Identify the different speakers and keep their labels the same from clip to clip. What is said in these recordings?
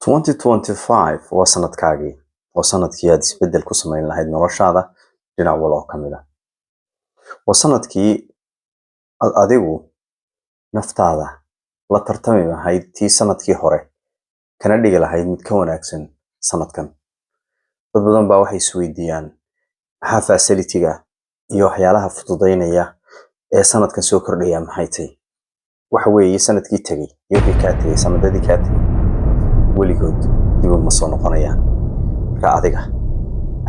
Speaker 1: 2025 waa sanadkaagii waa sanadkii aad isbedel ku samayn lahayd noloshaada dhinac walba oo ka mid ah. waa sanadkii aad adigu naftaada la tartami lahayd tii sanadkii hore kana dhigi lahayd mid ka wanaagsan sanadkan. dad badan baa waxay isweydiiyaan maxaa facility-ga iyo waxyaalaha fududaynaya ee sanadkan soo kordhaya maxay tahay. waxa weeye sanadkii tegey iyo wixii kaa tegey sanadadii kaa tegey weligood dib uma soo noqonayaan. marka adiga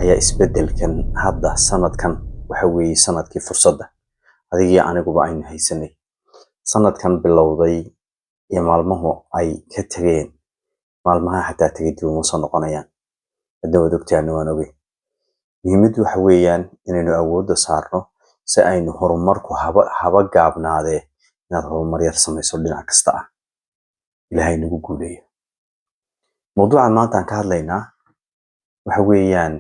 Speaker 1: ayaa isbedelkan hadda sanadkan waxa weeye sanadkii fursadda adigii aniguba aynu haysanay. sanadkan bilowday iyo maalmuhu ay ka tegeen maalmaha xataa tegay dib uma soo noqonayaan. hadda waad ogtahay waan ogey. muhiimaddu waxa weeyaan inaynu awoodda saarno si aynu horumarku haba gaabnaadee inaad horumar yar samayso dhinac kasta ah. ilaahay nagu guuleeyo. mawduucan maanta aan ka hadlaynaa waxa weeyaan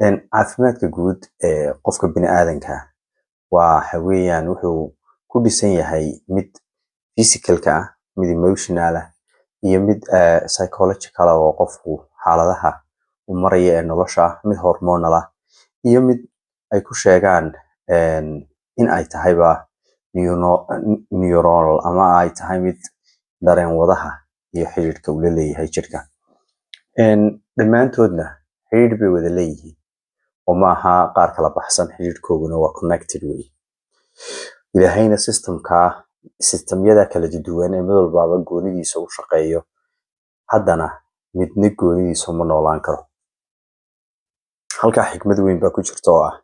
Speaker 1: caafimaadka guud ee qofka bini'aadanka waxa weeyaan wuxuu ku dhisan yahay mid physicalka ah, mid emotional ah iyo mid psychological ah oo qofku xaaladaha u maraya ee nolosha ah, mid hormonal ah iyo mid ay ku sheegaan in ay tahayba neuronal ama ay tahay mid dareen wadaha iyo xiriirka uu la leeyahay jirka. dhammaantoodna xiriir bay wada leeyihiin oo maaha qaar kala baxsan, xiriirkooduna waa connected way. ilaahayna systemyada kala duwan ee mid walbaaba goonidiisa u shaqeeyo, haddana midna goonidiisa uma noolaan karo. halkaa xikmad weyn baa ku jirta oo ah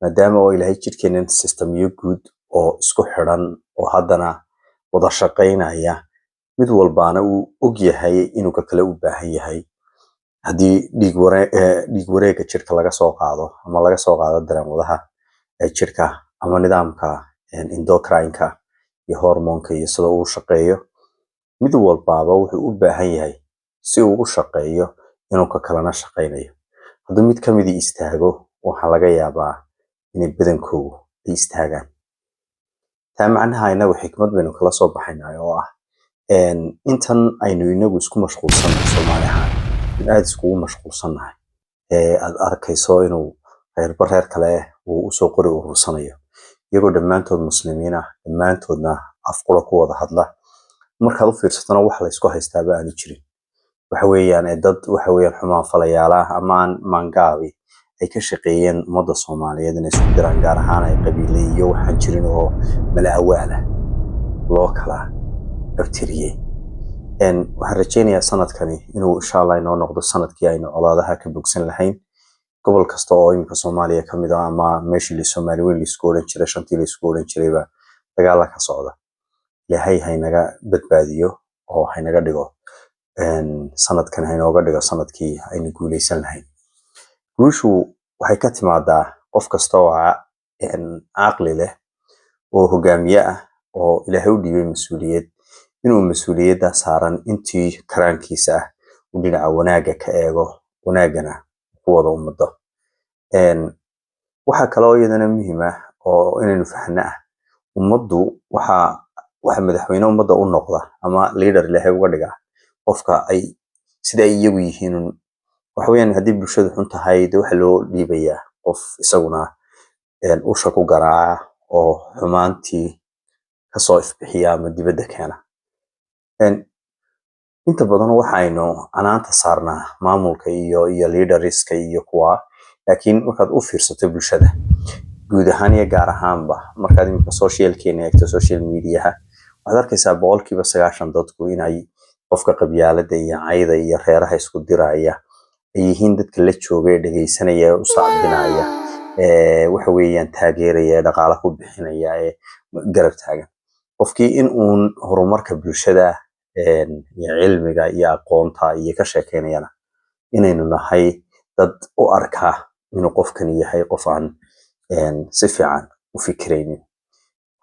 Speaker 1: maadaama oo ilaahay jirkeenan systemyo guud oo isku xidhan oo haddana wada shaqaynaya, mid walbaana uu og yahay inuu ka kale u baahan yahay. haddii dhiig wareega jirka laga soo qaado ama laga soo qaado dareen wadaha ee jirka ama nidaamka endocrine-ka iyo hormoonka iyo sida uu shaqeeyo, mid walbaaba wuxuu u baahan yahay si uu u shaqeeyo inuu ka kalena shaqaynayo. hadduu mid ka midii istaago waxaa laga yaabaa inay badankoodu ay istaagaan. taa macnaha inagu xikmad baynu kala soo baxaynaa oo ah intan aynu inagu isku mashquulsannahay Soomaali ahaan, in aad iskugu mashquulsannahay aad arkayso inuu reerba reer kale uu usoo qori urursanayo iyagoo dhammaantood muslimiin ah, dhammaantoodna afqura ku wada hadla. markaad u fiirsatona wax la isku haystaaba aanu jirin. waxa weeyaan dad waxa weeyaan xumaan falayaala ama maangaabi ay ka shaqeeyeen ummadda Soomaaliyeed inay isku diraan, gaar ahaan ay qabiile iyo waxaan jirin oo mala awaala loo kala abtiriyey. waxaan rajaynayaa sanadkani inuu insha Allah inoo noqdo sanadkii aynu colaadaha ka bogsan lahayn. gobol kasta oo imika Soomaaliya ka mid ah ama meeshii Soomaali weyn la isku oran jiray, shantii la isku oran jirayba dagaal ka socda. ilaahay haynaga badbaadiyo oo haynaga dhigo sanadkan haynooga dhigo sanadkii aynu guuleysan lahayn. guushu waxay ka timaadaa qof kasta oo caqli leh oo hogaamiye ah oo ilaahay u dhiibay mas'uuliyad, inuu mas'uuliyadda saaran intii karaankiisa ah uu dhinaca wanaagga ka eego, wanaagana ku wada ummado. waxa kale oo iyadana muhiim ah oo inaynu fahno ah, ummaddu waxa madaxweyne ummadda u noqda ama leader ilaahay uga dhiga qofka ay sida ay iyagu yihiin. waxa weeyaan haddii bulshadu xun tahay dee waxa loo dhiibayaa qof isaguna usha ku garaaca oo xumaantii kasoo ifbixiya ama dibadda keena. inta badan waxaynu canaanta saarnaa maamulka iyo leaderska iyo kuwa, laakiin markaad u fiirsato bulshada guud ahaan iyo gaar ahaanba, markaad imika socialkeena eegto social mediaha, waxaad arkaysaa 90% dadku inay qofka qabyaalada iyo cayda iyo reeraha isku diraya ay yihiin dadka la jooga ee dhageysanaya, u sacbinaya, waxa weeyaan taageeraya, dhaqaale ku bixinaya, garab taagan. qofkii in uun horumarka bulshada iyo cilmiga iyo aqoonta iyo ka sheekeynayana inaynu nahay dad u arkaa inuu qofkan yahay qof aan si fiican u fikiraynin.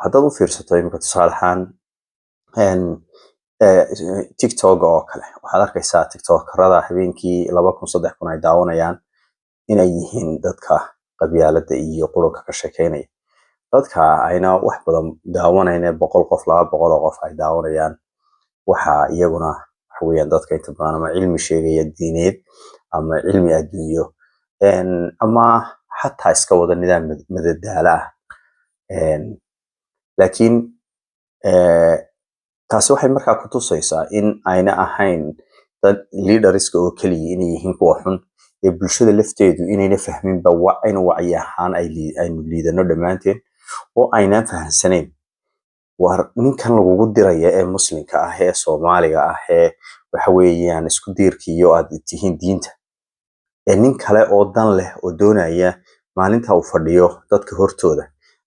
Speaker 1: haddaad u fiirsato imika tusaale ahaan TikTok oo kale, waxaad arkaysaa TikTokerada habeenkii 2,000-3,000 ay daawanayaan inay yihiin dadka qabyaalada iyo qurunka ka sheekeynaya. dadka ayna wax badan daawanayna 100 qof 200 qof ay daawanayaan waxa iyaguna waxa weeyaan dadka inta badan ama cilmi sheegaya diineed ama cilmi adduunyo ama xataa iska wada nidaam madadaala ah. laakiin taasi waxay markaa ku tusaysaa in ayna ahayn dad leaderska oo keliya inay yihiin kuwa xun ee bulshada lafteedu inayna fahminba in wacyi ahaan aynu liidano dhammaanteen oo aynaan fahamsanayn war ninkan lagugu diraya ee muslimka ah ee soomaaliga ah ee waxa weeyaan isku diirkiiyo aad tihiin diinta ee nin kale oo dan leh oo doonaya maalinta uu fadhiyo dadka hortooda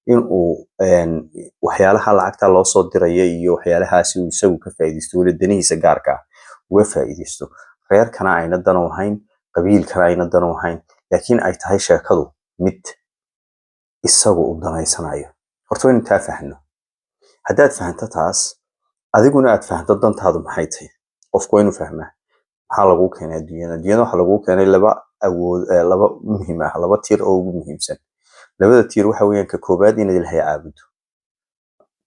Speaker 1: in uu waxyaalaha lacagta loo soo dirayo iyo waxyaalahaasi uu isagu ka faa'iideysto wala danihiisa gaarka ah uga faa'iideysto reerkana ayna dan u ahayn qabiilkana ayna dan u ahayn laakiin ay tahay sheekadu mid isagu u danaysanayo. horta waynu taa fahno. haddaad fahanto taas adiguna aad fahanto dantaadu maxay tahay qofku waynu fahmaa maxaa lagu keenay adduunyada waxaa lagu keenay laba muhiim ah, laba tiir oo ugu muhiimsan. labada tiir waxa weeyaan ka koobaad inaad ilaahay caabudo,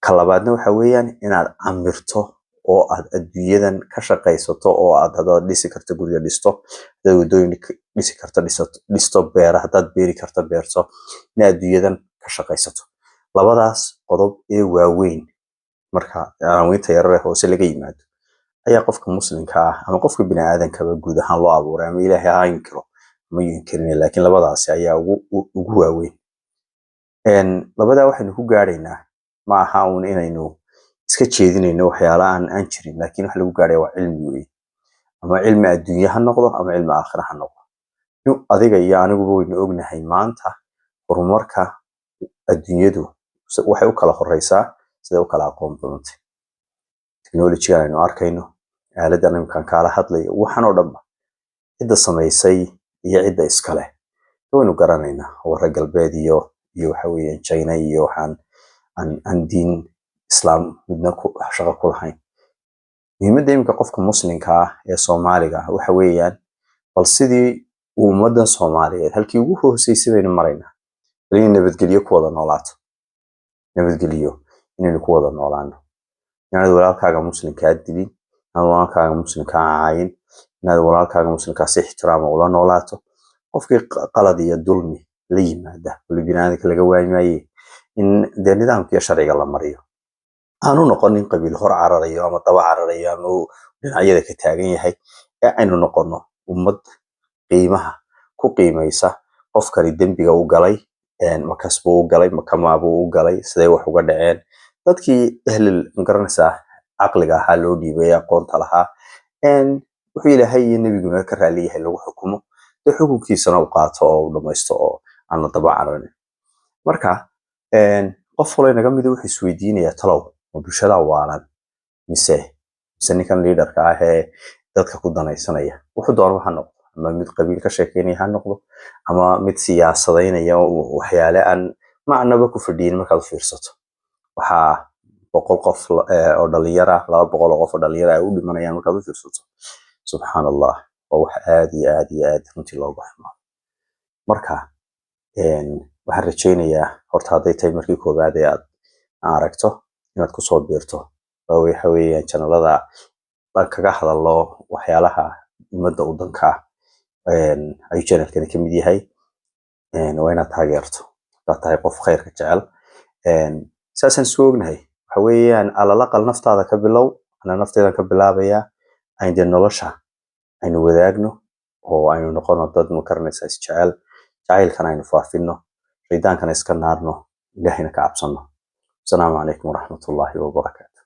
Speaker 1: ka labaadna waxa weeyaan inaad amirto oo aad adduunyadan ka shaqaysato oo aad hadaad dhisi karto guriga dhisto, hadaad wadooyin dhisi karto dhisto, beera hadaad beeri karto beerto, inaad adduunyadan ka shaqaysato. labadaas qodob ee waaweyn marka aanweynta yarar hoose laga yimaado ayaa qofka muslimka ah ama qofka bini'aadankaba guud ahaan loo abuuray ama ilaahay ha inkiro ama yinkirin, laakiin labadaasi ayaa ugu waaweyn. labadaa waxaynu ku gaadhaynaa ma aha uun inaynu iska jeedinayno waxyaala aan jirin, laakiin waxa lagu gaadhaya waa cilmi weyn, ama cilmi adduunye ha noqdo ama cilmi aakhira ha noqdo. adiga iyo aniguba waynu ognahay maanta horumarka adduunyadu waxay u kala horeysaa siday u kala aqoon badantay. technology-gan aynu arkayno, aaladan imkaan kaala hadlayo, waxaan oo dhanba cidda samaysay iyo cidda iskale waynu garanaynaa, warra galbeed iyo waxa weeyaan China iyo waxaan aan diin islaam midna shaqo ku lahayn. muhiimadda iminka qofka muslimka ah ee Soomaaliga ah waxa weeyaan bal sidii ummadan Soomaaliyeed halkii ugu hooseysay baynu maraynaa, in nabadgelyo ku wada noolaato, nabadgelyo inaynu ku wada noolaano, inaad walaalkaaga muslimka aad dilin, inaad walaalkaaga muslimka caayin, inaad walaalkaaga muslimka si ixtiraam ula noolaato. qofkii qalad iyo dulmi la yimaada wali binaadamka laga waayimaayay in dee nidaamka iyo sharciga la mariyo, aanu noqonin qabiil hor cararayo ama daba cararayo ama dhinacyada ka taagan yahay, ee aynu noqono ummad qiimaha ku qiimaysa qofkani dembiga u galay, makas buu u galay, makamaa buu u galay, siday wax uga dhaceen, dadkii ehlil magaranaysaa caqliga ahaa loo dhiibay aqoonta lahaa, wuxuu ilaahay iyo nebiguna ka raali yahay lagu xukumo, dee xukunkiisana u qaato oo u dhamaysto oo aan la daba cararin. marka qof walba naga mid wuxuu isweydiinayaa talow ma bulshada waalan mise ninkan leaderka ah ee dadka ku danaysanaya wuxuu doonaba ha noqdo, ama mid qabiil ka sheekeynaya ha noqdo, ama mid siyaasadeynaya waxyaale aan macnaba ku fadhiyin. markaad u fiirsato waxaa 100 qof oo dhalinyaro ah, 200 qof oo dhalinyaro ah u dhimanayaan markaad u fiirsato. subxaanallah, waa wax aad iyo aad runtii looga xumaado. marka waxaan rajaynayaa horta hadday tahay markii koowaad ee aad aragto inaad kusoo biirto waxa weeyaan channelada kaga hadalo waxyaalaha ummadda u danka ayuu channelkani ka mid yahay. waa inaad taageerto hadaad tahay qof khayrka jecel. saasaan isku ognahay waxa weeyaan alalaqal naftaada ka bilow, ana nafteedan ka bilaabayaa, aynu nolosha aynu wadaagno oo aynu noqono dad makaranaysa is jecel, jacaylkana aynu faafino, shaydaankana iska naarno, ilaahayna ka cabsano. asalaamu calaykum waraxmatullaahi wabarakaatu.